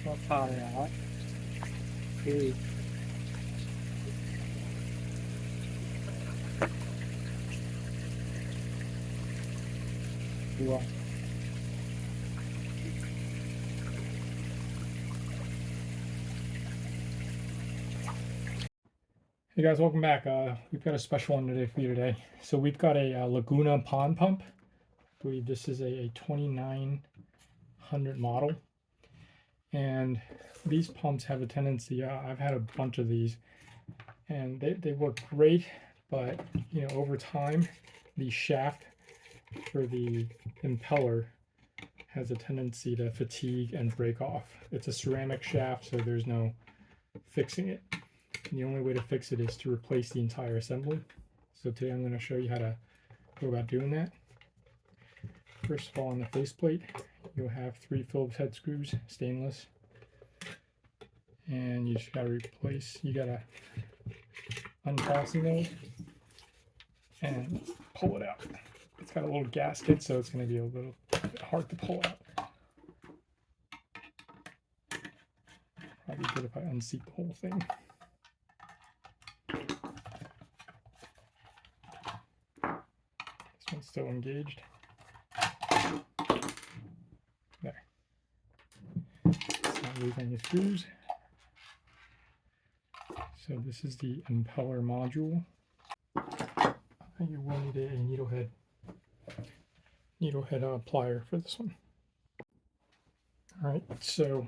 ก็พาเลยอ่ะคือตัว Hey guys, welcome back. We've got a special one today for you today. So we've got a Laguna pond pump. I believe this is a 2900 model. And these pumps have a tendency, I've had a bunch of these, and they work great, but you know, over time, the shaft for the impeller has a tendency to fatigue and break off. It's a ceramic shaft, so there's no fixing it. And the only way to fix it is to replace the entire assembly. So today I'm going to show you how to go about doing that. First of all, on the faceplate, you'll have 3 Phillips head screws, stainless. And you just got to replace, you got to unfasten those and pull it out. It's got a little gasket, so it's going to be a little bit hard to pull out. Probably good if I unseat the whole thing. This one's still engaged. There. It's not losing any screws. So this is the impeller module. You will need a needlehead plier for this one. All right, so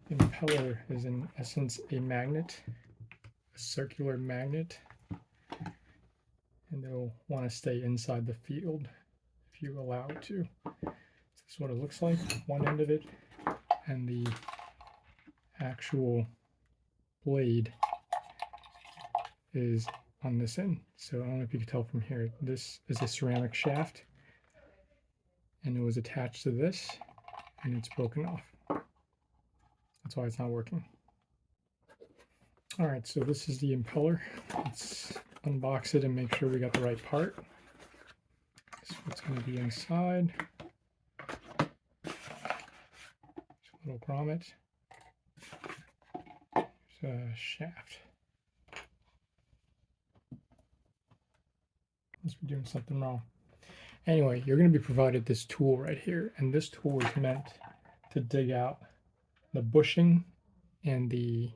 the impeller is in essence a magnet, a circular magnet, and it'll want to stay inside the field if you allow it to. This is what it looks like, one end of it, and the actual blade is on this end. So I don't know if you can tell from here, this is a ceramic shaft, and it was attached to this, and it's broken off. That's why it's not working. All right, so this is the impeller. Let's unbox it and make sure we got the right part. This is what's going to be inside. There's a little grommet. There's a shaft. Must be doing something wrong. Anyway, you're going to be provided this tool right here, and this tool is meant to dig out the bushing and the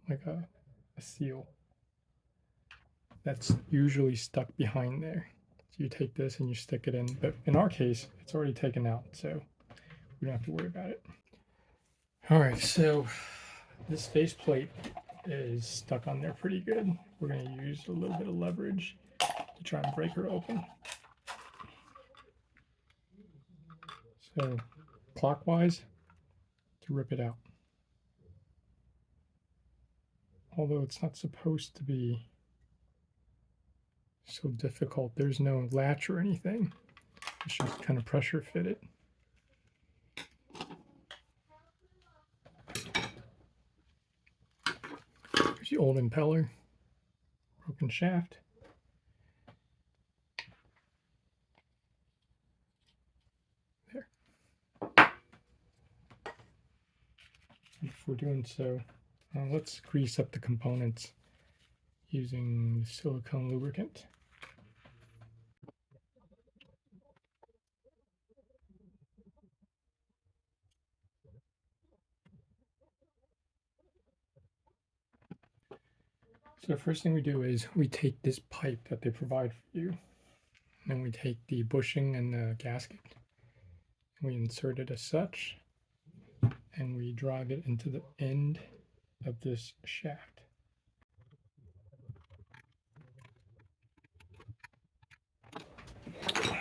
like a seal that's usually stuck behind there. So you take this and you stick it in, but in our case, it's already taken out, so we don't have to worry about it. All right, so this faceplate is stuck on there pretty good. We're going to use a little bit of leverage to try and break her open. So clockwise to rip it out. Although it's not supposed to be so difficult. There's no latch or anything. It's just kind of pressure fit it. There's the old impeller, broken shaft. There. Before doing so, let's grease up the components using silicone lubricant. So the first thing we do is we take this pipe that they provide for you, and then we take the bushing and the gasket, and we insert it as such, and we drive it into the end of this shaft.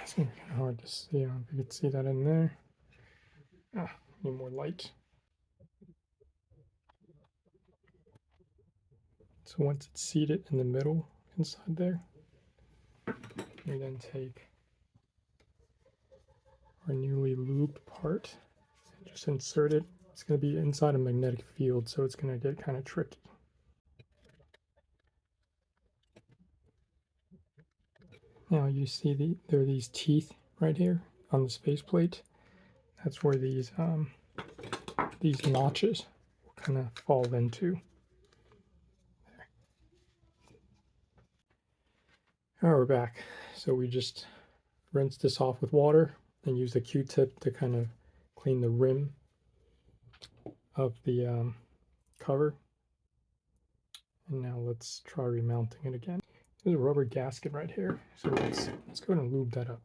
It's gonna be kind of hard to see. I don't know if you can see that in there. Need more light. So once it's seated in the middle inside there, we then take our newly lubed part and just insert it. It's going to be inside a magnetic field, so it's going to get kind of tricky. Now you see there are these teeth right here on this faceplate. That's where these notches will kind of fall into. All right, we're back. So we just rinse this off with water and use the Q-tip to kind of clean the rim of the cover. And now let's try remounting it again. There's a rubber gasket right here, so let's go ahead and lube that up.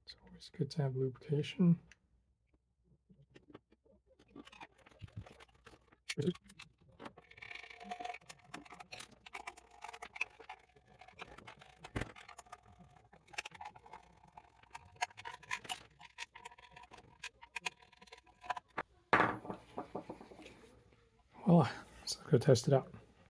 It's always good to have lubrication. Voila, so let's go test it out.